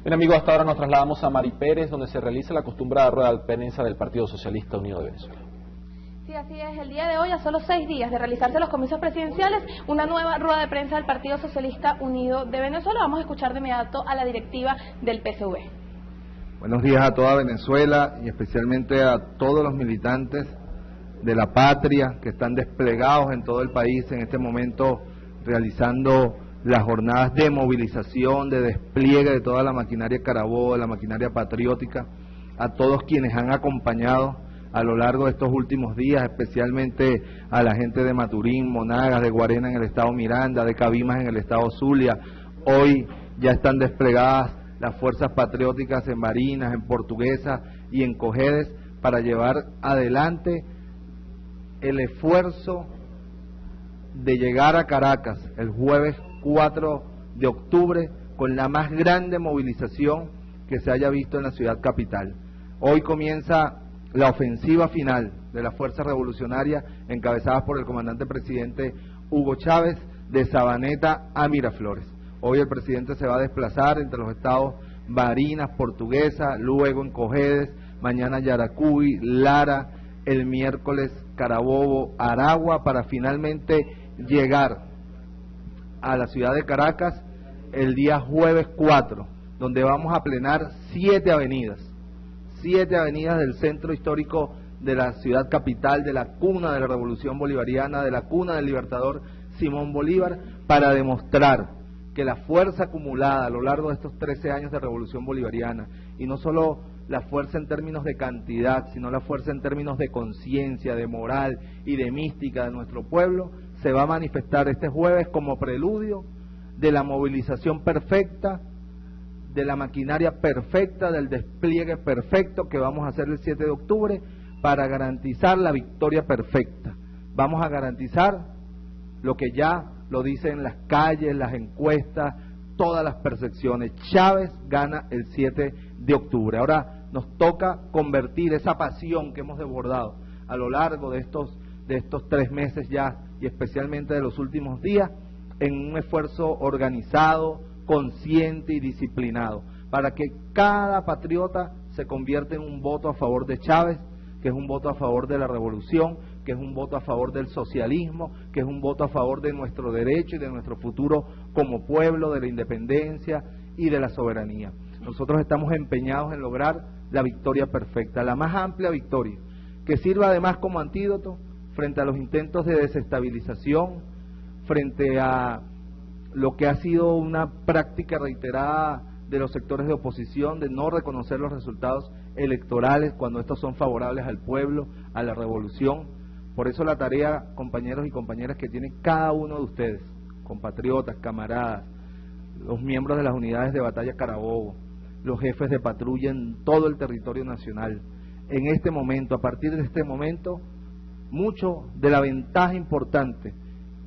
Bien amigos, hasta ahora nos trasladamos a Mari Pérez, donde se realiza la acostumbrada rueda de prensa del Partido Socialista Unido de Venezuela. Sí, así es. El día de hoy, a solo 6 días de realizarse los comicios presidenciales, una nueva rueda de prensa del Partido Socialista Unido de Venezuela. Vamos a escuchar de inmediato a la directiva del PSUV. Buenos días a toda Venezuela y especialmente a todos los militantes de la patria que están desplegados en todo el país en este momento realizando las jornadas de movilización, de despliegue de toda la maquinaria Carabobo, de la maquinaria patriótica, a todos quienes han acompañado a lo largo de estos últimos días, especialmente a la gente de Maturín, Monagas, de Guarena en el estado Miranda, de Cabimas en el estado Zulia. Hoy ya están desplegadas las fuerzas patrióticas en Barinas, en Portuguesa y en Cojedes para llevar adelante el esfuerzo de llegar a Caracas el jueves 4 de octubre con la más grande movilización que se haya visto en la ciudad capital. Hoy comienza la ofensiva final de las fuerzas revolucionarias encabezadas por el comandante presidente Hugo Chávez de Sabaneta a Miraflores. Hoy el presidente se va a desplazar entre los estados Barinas, Portuguesa, luego en Cojedes, mañana Yaracuy, Lara, el miércoles Carabobo, Aragua, para finalmente llegar a la ciudad de Caracas el día jueves 4, donde vamos a plenar 7 avenidas del centro histórico de la ciudad capital, de la cuna de la Revolución Bolivariana, de la cuna del libertador Simón Bolívar, para demostrar que la fuerza acumulada a lo largo de estos 13 años de Revolución Bolivariana, y no solo la fuerza en términos de cantidad, sino la fuerza en términos de conciencia, de moral y de mística de nuestro pueblo, se va a manifestar este jueves como preludio de la movilización perfecta, de la maquinaria perfecta, del despliegue perfecto que vamos a hacer el 7 de octubre para garantizar la victoria perfecta. Vamos a garantizar lo que ya lo dicen las calles, las encuestas, todas las percepciones. Chávez gana el 7 de octubre. Ahora nos toca convertir esa pasión que hemos desbordado a lo largo de estos 3 meses ya, y especialmente de los últimos días, en un esfuerzo organizado, consciente y disciplinado, para que cada patriota se convierta en un voto a favor de Chávez, que es un voto a favor de la revolución, que es un voto a favor del socialismo, que es un voto a favor de nuestro derecho y de nuestro futuro como pueblo, de la independencia y de la soberanía. Nosotros estamos empeñados en lograr la victoria perfecta, la más amplia victoria, que sirva además como antídoto frente a los intentos de desestabilización, frente a lo que ha sido una práctica reiterada de los sectores de oposición de no reconocer los resultados electorales cuando estos son favorables al pueblo, a la revolución. Por eso la tarea, compañeros y compañeras, que tiene cada uno de ustedes, compatriotas, camaradas, los miembros de las unidades de batalla Carabobo, los jefes de patrulla en todo el territorio nacional, en este momento, a partir de este momento, mucho de la ventaja importante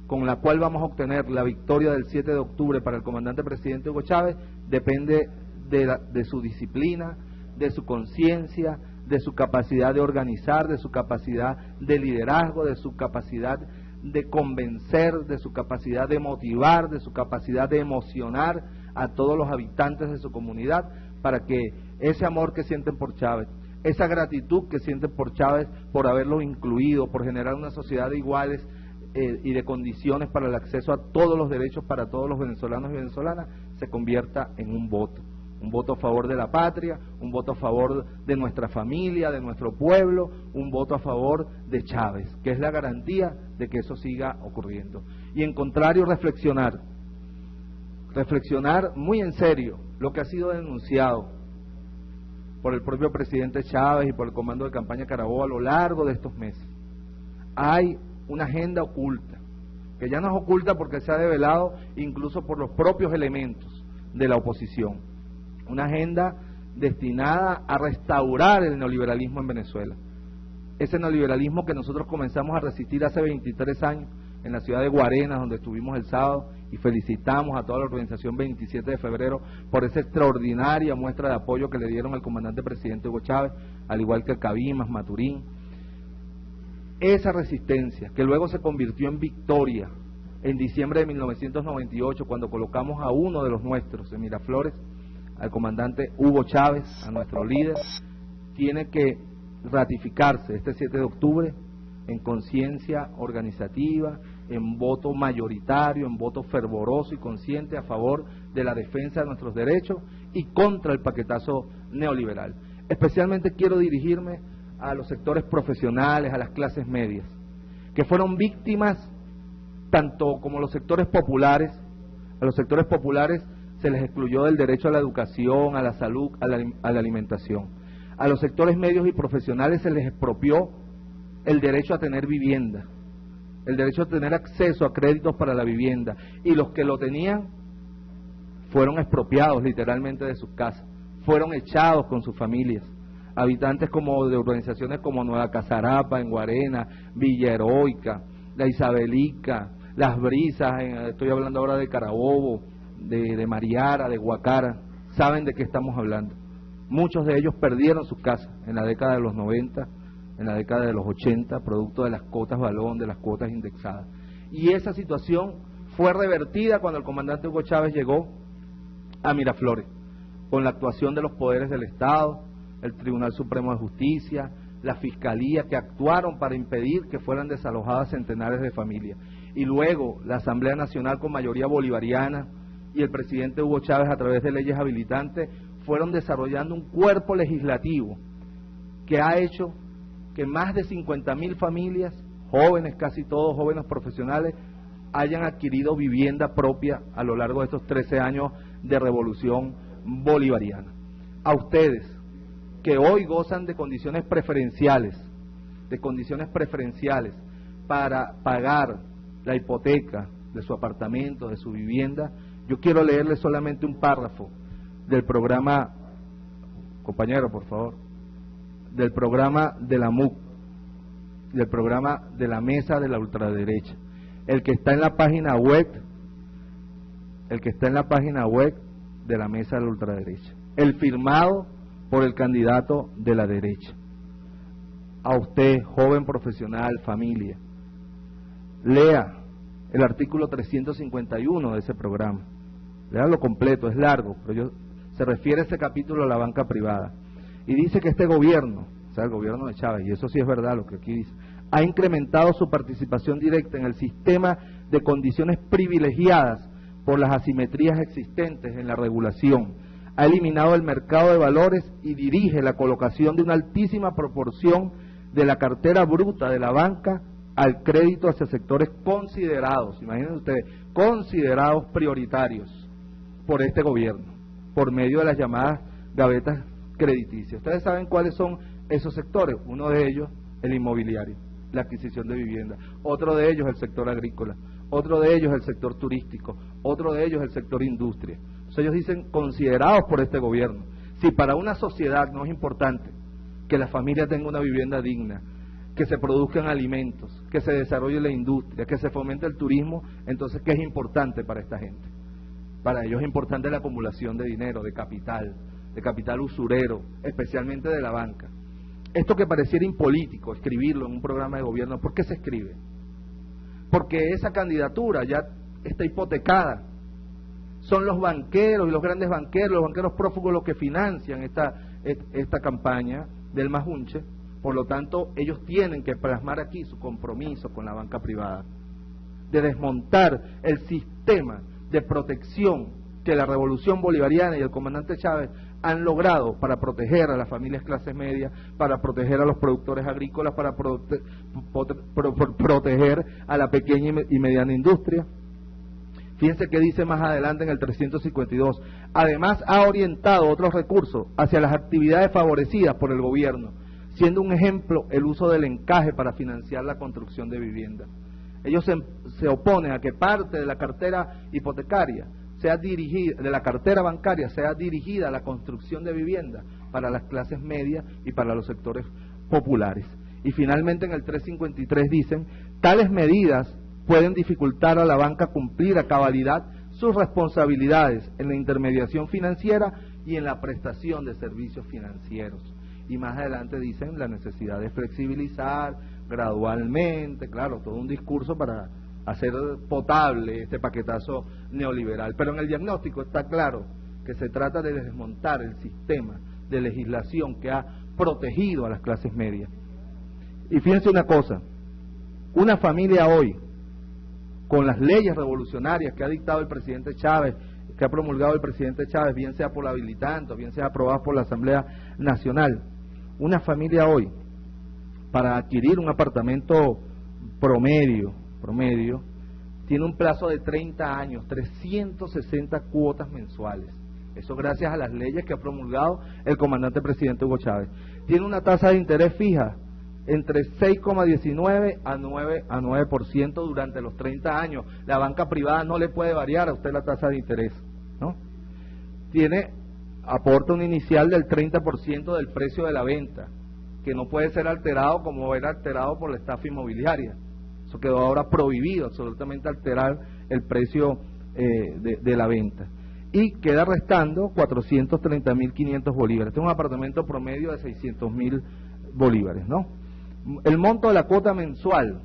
con la cual vamos a obtener la victoria del 7 de octubre para el comandante presidente Hugo Chávez depende de su disciplina, de su conciencia, de su capacidad de organizar, de su capacidad de liderazgo, de su capacidad de convencer, de su capacidad de motivar, de su capacidad de emocionar a todos los habitantes de su comunidad, para que ese amor que sienten por Chávez, esa gratitud que sienten por Chávez, por haberlos incluido, por generar una sociedad de iguales y de condiciones para el acceso a todos los derechos para todos los venezolanos y venezolanas, se convierta en un voto a favor de la patria, un voto a favor de nuestra familia, de nuestro pueblo, un voto a favor de Chávez, que es la garantía de que eso siga ocurriendo. Y en contrario, reflexionar muy en serio lo que ha sido denunciado por el propio presidente Chávez y por el comando de campaña Carabobo a lo largo de estos meses. Hay una agenda oculta, que ya no es oculta porque se ha develado incluso por los propios elementos de la oposición, una agenda destinada a restaurar el neoliberalismo en Venezuela, ese neoliberalismo que nosotros comenzamos a resistir hace 23 años en la ciudad de Guarenas, donde estuvimos el sábado, y felicitamos a toda la organización 27 de febrero por esa extraordinaria muestra de apoyo que le dieron al comandante presidente Hugo Chávez, al igual que Cabimas, Maturín. Esa resistencia, que luego se convirtió en victoria en diciembre de 1998, cuando colocamos a uno de los nuestros en Miraflores, al comandante Hugo Chávez, a nuestro líder, tiene que ratificarse este 7 de octubre en conciencia organizativa, en voto mayoritario, en voto fervoroso y consciente a favor de la defensa de nuestros derechos y contra el paquetazo neoliberal. Especialmente quiero dirigirme a los sectores profesionales, a las clases medias, que fueron víctimas tanto como los sectores populares. A los sectores populares se les excluyó del derecho a la educación, a la salud, a la alimentación. A los sectores medios y profesionales se les expropió el derecho a tener vivienda, el derecho a tener acceso a créditos para la vivienda, y los que lo tenían fueron expropiados literalmente de sus casas, fueron echados con sus familias. Habitantes como de urbanizaciones como Nueva Casarapa, en Guarena, Villa Heroica, La Isabelica, Las Brisas, estoy hablando ahora de Carabobo, de Mariara, de Guacara, saben de qué estamos hablando. Muchos de ellos perdieron sus casas en la década de los 90, en la década de los 80, producto de las cuotas balón, de las cuotas indexadas. Y esa situación fue revertida cuando el comandante Hugo Chávez llegó a Miraflores, con la actuación de los poderes del Estado, el Tribunal Supremo de Justicia, la Fiscalía, que actuaron para impedir que fueran desalojadas centenares de familias. Y luego la Asamblea Nacional con mayoría bolivariana y el presidente Hugo Chávez, a través de leyes habilitantes, fueron desarrollando un cuerpo legislativo que ha hecho que más de 50.000 familias, jóvenes, casi todos jóvenes profesionales, hayan adquirido vivienda propia a lo largo de estos 13 años de revolución bolivariana. A ustedes, que hoy gozan de condiciones preferenciales para pagar la hipoteca de su apartamento, de su vivienda, yo quiero leerles solamente un párrafo del programa, compañero, por favor, del programa de la MUC, del programa de la mesa de la ultraderecha, el que está en la página web, de la mesa de la ultraderecha, el firmado por el candidato de la derecha. A usted, joven profesional, familia, lea el artículo 351 de ese programa, léalo completo, es largo, pero se refiere ese capítulo a la banca privada, y dice que este gobierno, o sea, el gobierno de Chávez, y eso sí es verdad lo que aquí dice, ha incrementado su participación directa en el sistema de condiciones privilegiadas por las asimetrías existentes en la regulación, ha eliminado el mercado de valores y dirige la colocación de una altísima proporción de la cartera bruta de la banca al crédito hacia sectores considerados, imagínense ustedes, considerados prioritarios por este gobierno, por medio de las llamadas gavetas crediticias. Ustedes saben cuáles son esos sectores. Uno de ellos, el inmobiliario, la adquisición de vivienda. Otro de ellos, el sector agrícola. Otro de ellos, el sector turístico. Otro de ellos, el sector industria. Entonces ellos dicen considerados por este gobierno. Si para una sociedad no es importante que la familia tenga una vivienda digna, que se produzcan alimentos, que se desarrolle la industria, que se fomente el turismo, entonces ¿qué es importante para esta gente? Para ellos es importante la acumulación de dinero, de capital usurero, especialmente de la banca. Esto que pareciera impolítico, escribirlo en un programa de gobierno, ¿por qué se escribe? Porque esa candidatura ya está hipotecada. Son los banqueros y los grandes banqueros, los banqueros prófugos los que financian esta campaña del Majunche. Por lo tanto, ellos tienen que plasmar aquí su compromiso con la banca privada, de desmontar el sistema de protección que la revolución bolivariana y el comandante Chávez han logrado para proteger a las familias clases medias, para proteger a los productores agrícolas, para proteger a la pequeña y mediana industria. Fíjense que dice más adelante en el 352, además ha orientado otros recursos hacia las actividades favorecidas por el gobierno, siendo un ejemplo el uso del encaje para financiar la construcción de viviendas. Ellos se oponen a que parte de la cartera hipotecaria sea dirigida, de la cartera bancaria sea dirigida a la construcción de vivienda para las clases medias y para los sectores populares. Y finalmente en el 353 dicen, tales medidas pueden dificultar a la banca cumplir a cabalidad sus responsabilidades en la intermediación financiera y en la prestación de servicios financieros. Y más adelante dicen la necesidad de flexibilizar gradualmente, claro, todo un discurso para hacer potable este paquetazo neoliberal. Pero en el diagnóstico está claro que se trata de desmontar el sistema de legislación que ha protegido a las clases medias. Y fíjense una cosa, una familia hoy, con las leyes revolucionarias que ha dictado el presidente Chávez, que ha promulgado el presidente Chávez, bien sea por la habilitante, bien sea aprobadas por la Asamblea Nacional, una familia hoy, para adquirir un apartamento promedio, tiene un plazo de 30 años, 360 cuotas mensuales. Eso gracias a las leyes que ha promulgado el comandante presidente Hugo Chávez. Tiene una tasa de interés fija entre 6,19 a 9% durante los 30 años. La banca privada no le puede variar a usted la tasa de interés, ¿no? Aporta un inicial del 30% del precio de la venta, que no puede ser alterado como era alterado por la estafa inmobiliaria. Eso quedó ahora prohibido, absolutamente alterar el precio de la venta. Y queda restando 430.500 bolívares. Este es un apartamento promedio de 600.000 bolívares, ¿no? El monto de la cuota mensual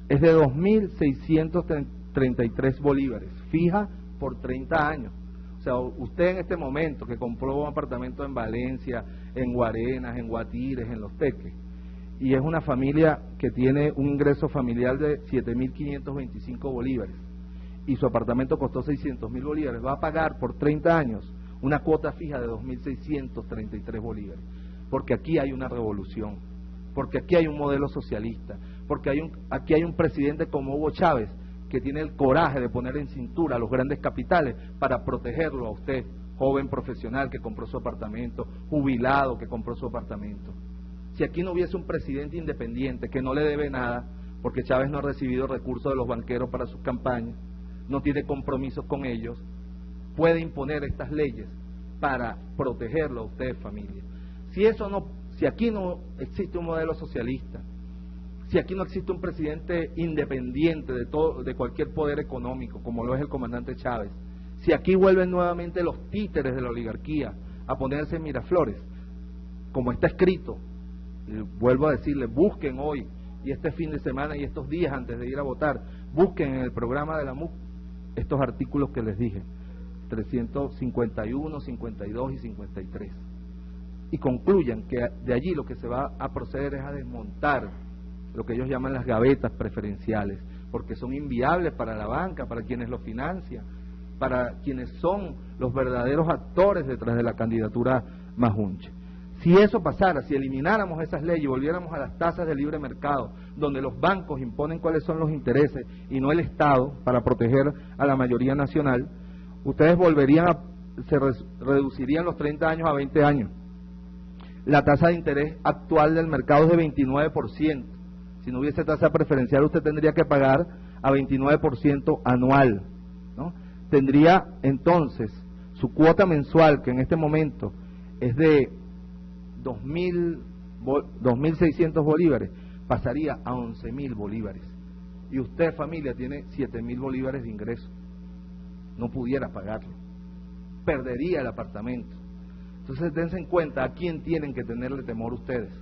es de 2.633 bolívares, fija por 30 años. O sea, usted en este momento que compró un apartamento en Valencia, en Guarenas, en Guatires, en Los Teques, y es una familia que tiene un ingreso familiar de 7.525 bolívares, y su apartamento costó 600.000 bolívares, va a pagar por 30 años una cuota fija de 2.633 bolívares, porque aquí hay una revolución, porque aquí hay un modelo socialista, porque aquí hay un presidente como Hugo Chávez, que tiene el coraje de poner en cintura a los grandes capitales para protegerlo a usted, joven profesional que compró su apartamento, jubilado que compró su apartamento. Si aquí no hubiese un presidente independiente que no le debe nada, porque Chávez no ha recibido recursos de los banqueros para sus campañas, no tiene compromisos con ellos, puede imponer estas leyes para protegerlo a usted, familia. Si aquí no existe un modelo socialista, si aquí no existe un presidente independiente de cualquier poder económico, como lo es el comandante Chávez, si aquí vuelven nuevamente los títeres de la oligarquía a ponerse en Miraflores, como está escrito, vuelvo a decirle, busquen hoy y este fin de semana y estos días antes de ir a votar, busquen en el programa de la MUC estos artículos que les dije, 351, 52 y 53, y concluyan que de allí lo que se va a proceder es a desmontar lo que ellos llaman las gavetas preferenciales, porque son inviables para la banca, para quienes lo financian, para quienes son los verdaderos actores detrás de la candidatura Majunche. Si eso pasara, si elimináramos esas leyes y volviéramos a las tasas de libre mercado, donde los bancos imponen cuáles son los intereses y no el Estado para proteger a la mayoría nacional, ustedes se reducirían los 30 años a 20 años. La tasa de interés actual del mercado es de 29%. Si no hubiese tasa preferencial, usted tendría que pagar a 29% anual, ¿no? Tendría entonces su cuota mensual, que en este momento es de 2.600 bolívares, pasaría a 11.000 bolívares. Y usted, familia, tiene 7.000 bolívares de ingreso. No pudiera pagarlo. Perdería el apartamento. Entonces, dense en cuenta a quién tienen que tenerle temor ustedes.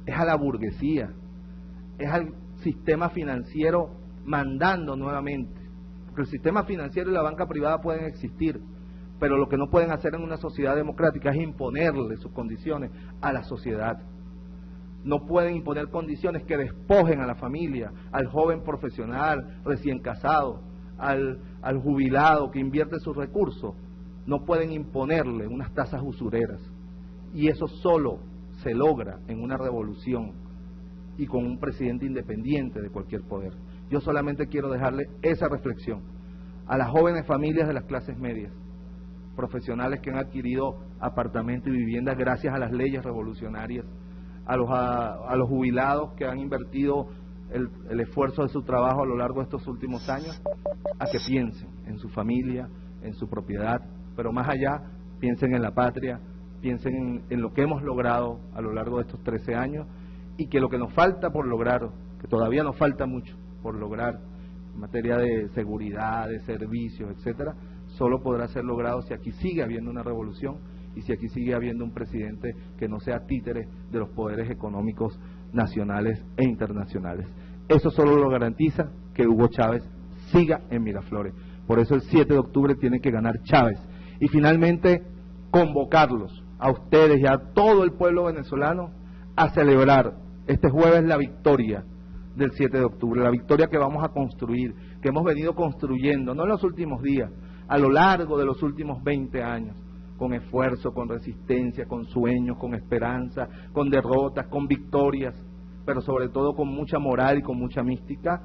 Es a la burguesía, es al sistema financiero mandando nuevamente, porque el sistema financiero y la banca privada pueden existir, pero lo que no pueden hacer en una sociedad democrática es imponerle sus condiciones a la sociedad. No pueden imponer condiciones que despojen a la familia, al joven profesional recién casado, al jubilado que invierte sus recursos. No pueden imponerle unas tasas usureras, y eso solo se logra en una revolución y con un presidente independiente de cualquier poder. Yo solamente quiero dejarle esa reflexión a las jóvenes familias de las clases medias, profesionales que han adquirido apartamentos y viviendas gracias a las leyes revolucionarias, a los jubilados que han invertido el esfuerzo de su trabajo a lo largo de estos últimos años, a que piensen en su familia, en su propiedad, pero más allá, piensen en la patria, piensen en lo que hemos logrado a lo largo de estos 13 años, y que lo que nos falta por lograr, que todavía nos falta mucho por lograr en materia de seguridad, de servicios, etcétera, solo podrá ser logrado si aquí sigue habiendo una revolución y si aquí sigue habiendo un presidente que no sea títere de los poderes económicos nacionales e internacionales. Eso solo lo garantiza que Hugo Chávez siga en Miraflores. Por eso el 7 de octubre tiene que ganar Chávez Y finalmente, convocarlos a ustedes y a todo el pueblo venezolano a celebrar este jueves la victoria del 7 de octubre, la victoria que vamos a construir, que hemos venido construyendo, no en los últimos días, a lo largo de los últimos 20 años, con esfuerzo, con resistencia, con sueños, con esperanza, con derrotas, con victorias, pero sobre todo con mucha moral y con mucha mística.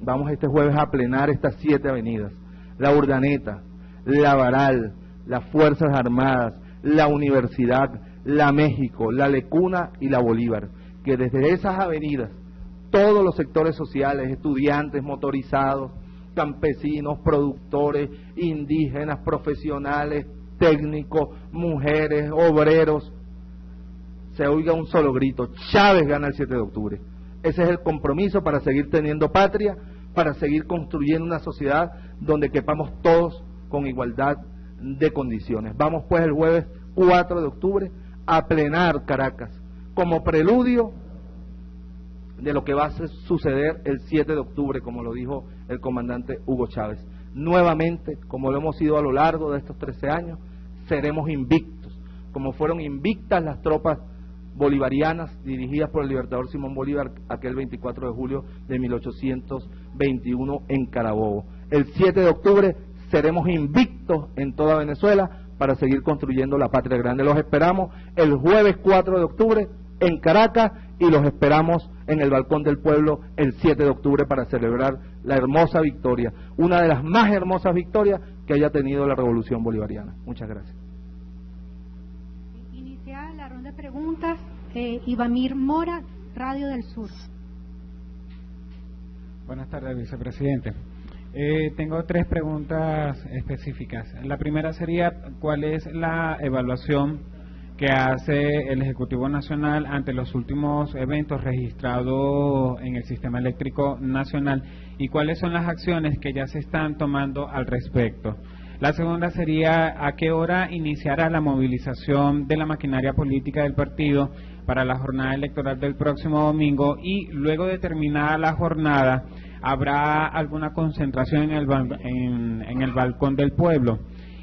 Vamos este jueves a plenar estas 7 avenidas, la Urdaneta, la Baral, las Fuerzas Armadas, la Universidad, la México, la Lecuna y la Bolívar, que desde esas avenidas todos los sectores sociales, estudiantes, motorizados, campesinos, productores, indígenas, profesionales, técnicos, mujeres, obreros, se oiga un solo grito: Chávez gana el 7 de octubre. Ese es el compromiso para seguir teniendo patria, para seguir construyendo una sociedad donde quepamos todos con igualdad de condiciones. Vamos pues el jueves 4 de octubre a plenar Caracas como preludio de lo que va a suceder el 7 de octubre, como lo dijo el comandante Hugo Chávez. Nuevamente, como lo hemos sido a lo largo de estos 13 años, seremos invictos, como fueron invictas las tropas bolivarianas dirigidas por el libertador Simón Bolívar aquel 24 de julio de 1821 en Carabobo. El 7 de octubre seremos invictos en toda Venezuela para seguir construyendo la patria grande. Los esperamos el jueves 4 de octubre en Caracas y los esperamos en el Balcón del Pueblo el 7 de octubre para celebrar la hermosa victoria, una de las más hermosas victorias que haya tenido la Revolución Bolivariana. Muchas gracias. Inicia la ronda de preguntas. Ivamir Mora, Radio del Sur. Buenas tardes, vicepresidente. Tengo 3 preguntas específicas. La primera sería, ¿cuál es la evaluación que hace el Ejecutivo Nacional ante los últimos eventos registrados en el Sistema Eléctrico Nacional y cuáles son las acciones que ya se están tomando al respecto? La segunda sería, ¿a qué hora iniciará la movilización de la maquinaria política del partido para la jornada electoral del próximo domingo? Y luego de terminada la jornada, ¿habrá alguna concentración en el Balcón del Pueblo?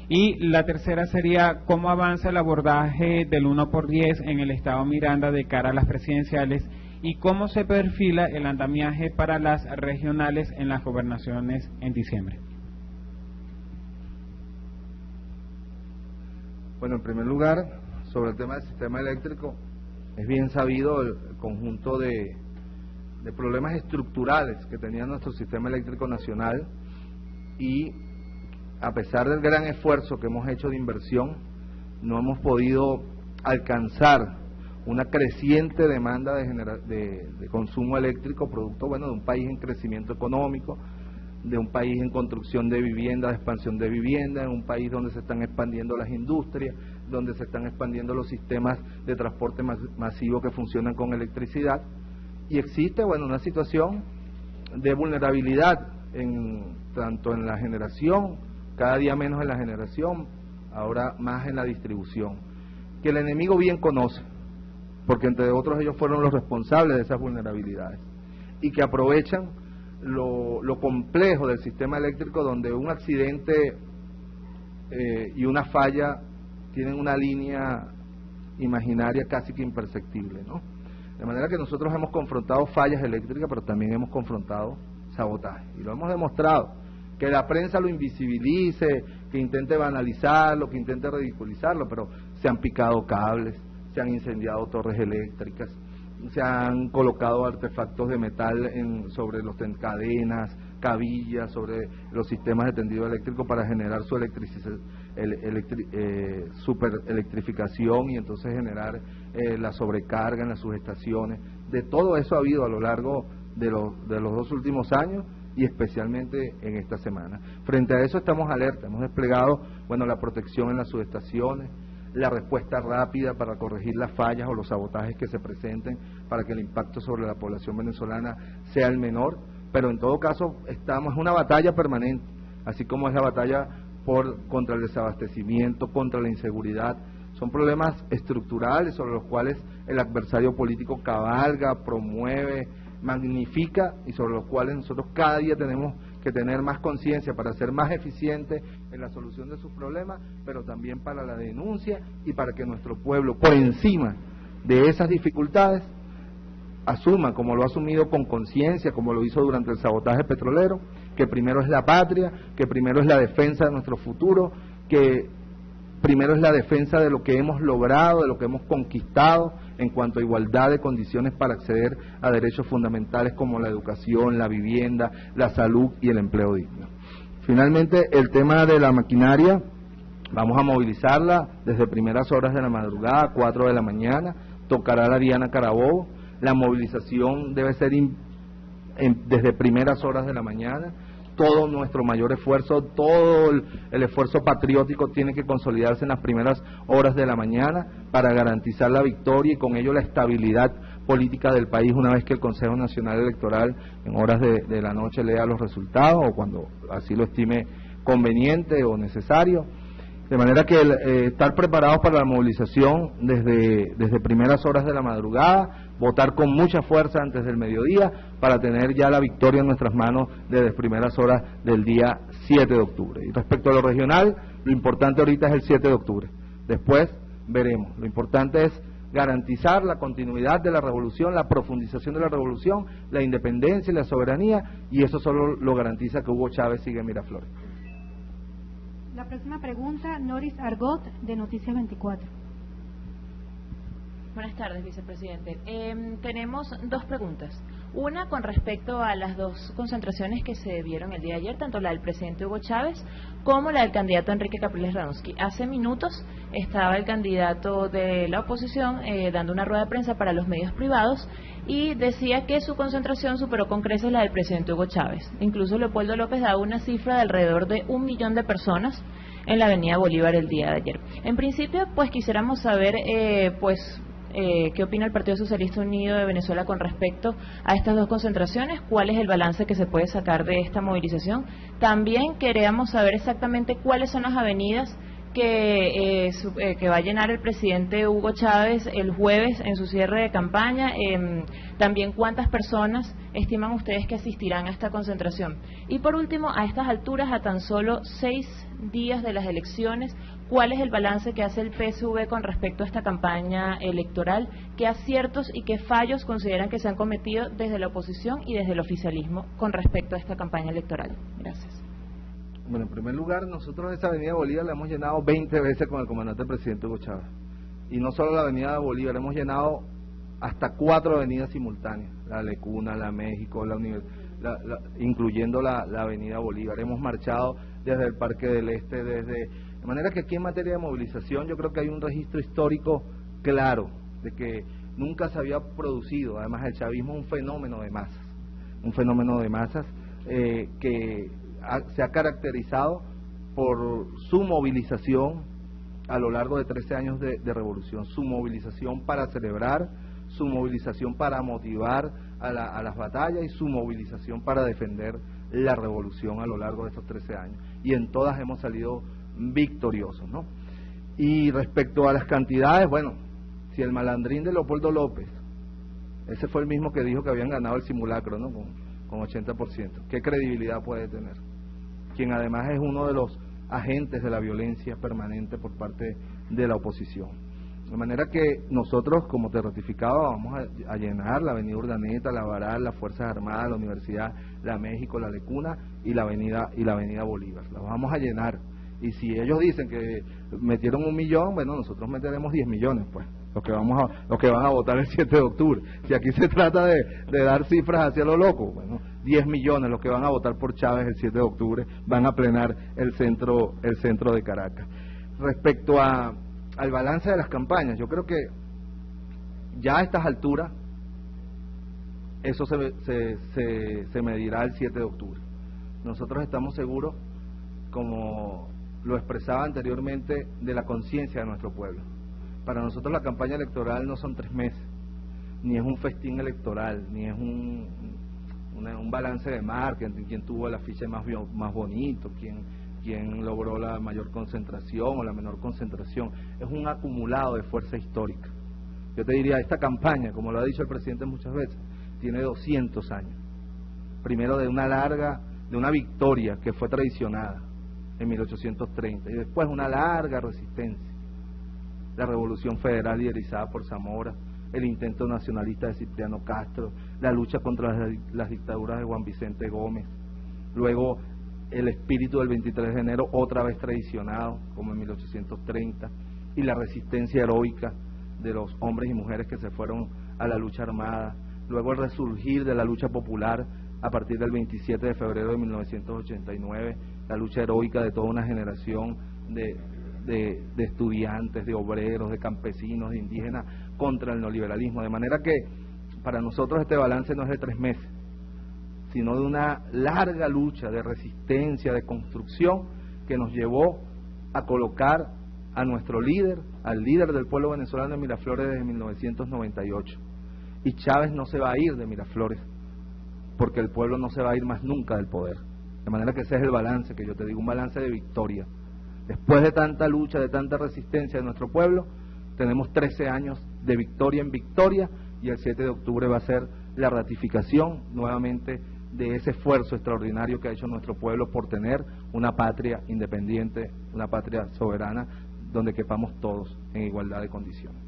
Y la tercera sería, ¿cómo avanza el abordaje del 1×10 en el estado Miranda de cara a las presidenciales? ¿Y cómo se perfila el andamiaje para las regionales en las gobernaciones en diciembre? Bueno, en primer lugar, sobre el tema del sistema eléctrico, es bien sabido el conjunto de problemas estructurales que tenía nuestro sistema eléctrico nacional, y a pesar del gran esfuerzo que hemos hecho de inversión, no hemos podido alcanzar una creciente demanda de consumo eléctrico, producto de un país en crecimiento económico, de un país en construcción de vivienda, de expansión de vivienda, en un país donde se están expandiendo las industrias, donde se están expandiendo los sistemas de transporte masivo que funcionan con electricidad, y existe una situación de vulnerabilidad tanto en la generación, cada día menos en la generación, ahora más en la distribución, que el enemigo bien conoce, porque entre otros ellos fueron los responsables de esas vulnerabilidades, y que aprovechan lo complejo del sistema eléctrico, donde un accidente y una falla tienen una línea imaginaria casi que imperceptible, ¿no? De manera que nosotros hemos confrontado fallas eléctricas, pero también hemos confrontado sabotaje, y lo hemos demostrado. Que la prensa lo invisibilice, que intente banalizarlo, que intente ridiculizarlo, pero se han picado cables, se han incendiado torres eléctricas, se han colocado artefactos de metal sobre los cadenas, cabillas, sobre los sistemas de tendido eléctrico para generar su superelectrificación y entonces generar la sobrecarga en las subestaciones. De todo eso ha habido a lo largo de los 2 últimos años y especialmente en esta semana. Frente a eso estamos alerta, hemos desplegado la protección en las subestaciones, la respuesta rápida para corregir las fallas o los sabotajes que se presenten para que el impacto sobre la población venezolana sea el menor, pero en todo caso es una batalla permanente, así como es la batalla contra el desabastecimiento, contra la inseguridad. Son problemas estructurales sobre los cuales el adversario político cabalga, promueve, magnifica, y sobre los cuales nosotros cada día tenemos que tener más conciencia para ser más eficiente en la solución de sus problemas, pero también para la denuncia y para que nuestro pueblo, por encima de esas dificultades, asuma, como lo ha asumido con conciencia, como lo hizo durante el sabotaje petrolero, que primero es la patria, que primero es la defensa de nuestro futuro, que primero es la defensa de lo que hemos logrado, de lo que hemos conquistado en cuanto a igualdad de condiciones para acceder a derechos fundamentales como la educación, la vivienda, la salud y el empleo digno. Finalmente, el tema de la maquinaria, vamos a movilizarla desde primeras horas de la madrugada, 4 de la mañana, tocará la Diana Carabobo. La movilización debe ser desde primeras horas de la mañana. Todo nuestro mayor esfuerzo, todo el esfuerzo patriótico tiene que consolidarse en las primeras horas de la mañana para garantizar la victoria y con ello la estabilidad política del país una vez que el Consejo Nacional Electoral en horas de la noche lea los resultados o cuando así lo estime conveniente o necesario. De manera que estar preparados para la movilización desde primeras horas de la madrugada, votar con mucha fuerza antes del mediodía para tener ya la victoria en nuestras manos desde primeras horas del día 7 de octubre. Y respecto a lo regional, lo importante ahorita es el 7 de octubre. Después veremos. Lo importante es garantizar la continuidad de la revolución, la profundización de la revolución, la independencia y la soberanía, y eso solo lo garantiza que Hugo Chávez siga en Miraflores. La próxima pregunta, Noris Argot, de Noticias 24. Buenas tardes, vicepresidente. Tenemos dos preguntas. Una con respecto a las dos concentraciones que se vieron el día de ayer, tanto la del presidente Hugo Chávez como la del candidato Enrique Capriles Radonsky. Hace minutos estaba el candidato de la oposición dando una rueda de prensa para los medios privados y decía que su concentración superó con creces la del presidente Hugo Chávez. Incluso Leopoldo López daba una cifra de alrededor de 1 millón de personas en la avenida Bolívar el día de ayer. En principio, pues quisiéramos saber, ¿qué opina el Partido Socialista Unido de Venezuela con respecto a estas dos concentraciones? ¿Cuál es el balance que se puede sacar de esta movilización? También queríamos saber exactamente cuáles son las avenidas que va a llenar el presidente Hugo Chávez el jueves en su cierre de campaña. También cuántas personas estiman ustedes que asistirán a esta concentración. Y por último, a estas alturas, a tan solo 6 días de las elecciones, ¿cuál es el balance que hace el PSV con respecto a esta campaña electoral? ¿Qué aciertos y qué fallos consideran que se han cometido desde la oposición y desde el oficialismo con respecto a esta campaña electoral? Gracias. Bueno, en primer lugar, nosotros esa avenida Bolívar la hemos llenado 20 veces con el comandante presidente Hugo Chávez. Y no solo la avenida Bolívar, hemos llenado hasta 4 avenidas simultáneas, la Lecuna, la México, incluyendo la avenida Bolívar. Hemos marchado desde el Parque del Este, de manera que aquí en materia de movilización yo creo que hay un registro histórico claro de que nunca se había producido. Además, el chavismo es un fenómeno de masas que se ha caracterizado por su movilización a lo largo de 13 años de revolución, su movilización para celebrar, su movilización para motivar a las batallas y su movilización para defender la revolución a lo largo de estos 13 años. Y en todas hemos salido victoriosos, ¿no? Y respecto a las cantidades, bueno, si el malandrín de Leopoldo López, ese fue el mismo que dijo que habían ganado el simulacro, ¿no? Con 80%, ¿qué credibilidad puede tener? Quien además es uno de los agentes de la violencia permanente por parte de la oposición. De manera que nosotros, como te ratificaba, vamos a llenar la avenida Urdaneta, la Baral, las Fuerzas Armadas, la Universidad, la México, la Lecuna y la avenida Bolívar. La vamos a llenar. Y si ellos dicen que metieron 1 millón, bueno, nosotros meteremos 10 millones, pues, los que van a votar el 7 de octubre. Si aquí se trata de dar cifras hacia lo loco, bueno, 10 millones los que van a votar por Chávez el 7 de octubre van a plenar el centro de Caracas. Respecto al balance de las campañas, yo creo que ya a estas alturas eso se medirá el 7 de octubre. Nosotros estamos seguros, como lo expresaba anteriormente, de la conciencia de nuestro pueblo. Para nosotros la campaña electoral no son 3 meses, ni es un festín electoral, ni es un balance de marketing, quién tuvo el afiche más bonito, quién logró la mayor concentración o la menor concentración. Es un acumulado de fuerza histórica. Yo te diría, esta campaña, como lo ha dicho el presidente muchas veces, tiene 200 años. Primero de una larga de una victoria que fue traicionada en 1830 y después una larga resistencia, la Revolución Federal liderizada por Zamora, el intento nacionalista de Cipriano Castro, la lucha contra las dictaduras de Juan Vicente Gómez, luego el espíritu del 23 de enero otra vez traicionado como en 1830 y la resistencia heroica de los hombres y mujeres que se fueron a la lucha armada, luego el resurgir de la lucha popular a partir del 27 de febrero de 1989, la lucha heroica de toda una generación de estudiantes, de obreros, de campesinos, de indígenas contra el neoliberalismo, de manera que para nosotros este balance no es de 3 meses, sino de una larga lucha de resistencia, de construcción que nos llevó a colocar a nuestro líder, al líder del pueblo venezolano en Miraflores desde 1998. Y Chávez no se va a ir de Miraflores, porque el pueblo no se va a ir más nunca del poder. De manera que ese es el balance que yo te digo, un balance de victoria. Después de tanta lucha, de tanta resistencia de nuestro pueblo, tenemos 13 años de victoria en victoria, y el 7 de octubre va a ser la ratificación nuevamente de ese esfuerzo extraordinario que ha hecho nuestro pueblo por tener una patria independiente, una patria soberana, donde quepamos todos en igualdad de condiciones.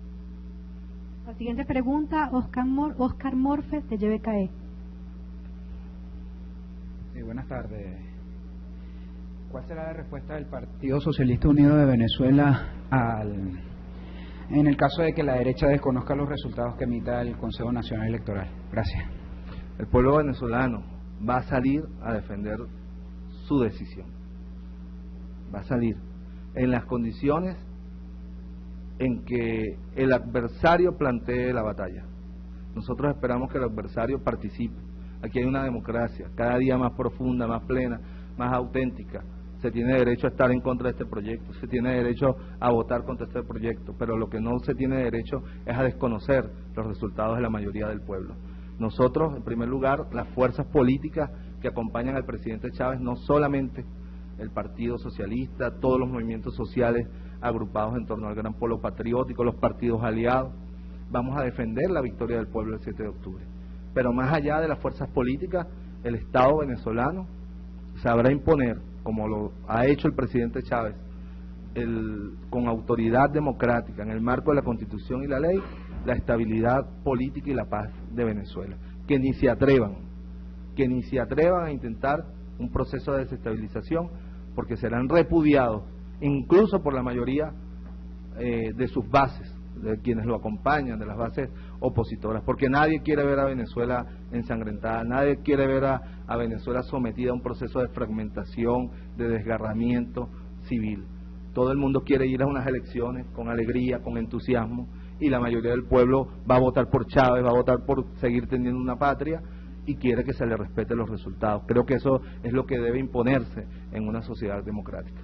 La siguiente pregunta, Oscar Morfes, de YBKE. Sí, buenas tardes. ¿Cuál será la respuesta del Partido Socialista Unido de Venezuela en el caso de que la derecha desconozca los resultados que emita el Consejo Nacional Electoral? Gracias. El pueblo venezolano va a salir a defender su decisión. Va a salir en las condiciones en que el adversario plantee la batalla. Nosotros esperamos que el adversario participe. Aquí hay una democracia cada día más profunda, más plena, más auténtica. Se tiene derecho a estar en contra de este proyecto, se tiene derecho a votar contra este proyecto, pero lo que no se tiene derecho es a desconocer los resultados de la mayoría del pueblo. Nosotros, en primer lugar, las fuerzas políticas que acompañan al presidente Chávez, no solamente el Partido Socialista, todos los movimientos sociales agrupados en torno al gran polo patriótico, los partidos aliados, vamos a defender la victoria del pueblo el 7 de octubre. Pero más allá de las fuerzas políticas, el Estado venezolano sabrá imponer, como lo ha hecho el presidente Chávez, con autoridad democrática, en el marco de la Constitución y la ley, la estabilidad política y la paz de Venezuela. Que ni se atrevan a intentar un proceso de desestabilización, porque serán repudiados, incluso por la mayoría de sus bases, de quienes lo acompañan, de las bases opositoras, porque nadie quiere ver a Venezuela ensangrentada, nadie quiere ver a Venezuela sometida a un proceso de fragmentación, de desgarramiento civil. Todo el mundo quiere ir a unas elecciones con alegría, con entusiasmo, y la mayoría del pueblo va a votar por Chávez, va a votar por seguir teniendo una patria y quiere que se le respeten los resultados. Creo que eso es lo que debe imponerse en una sociedad democrática.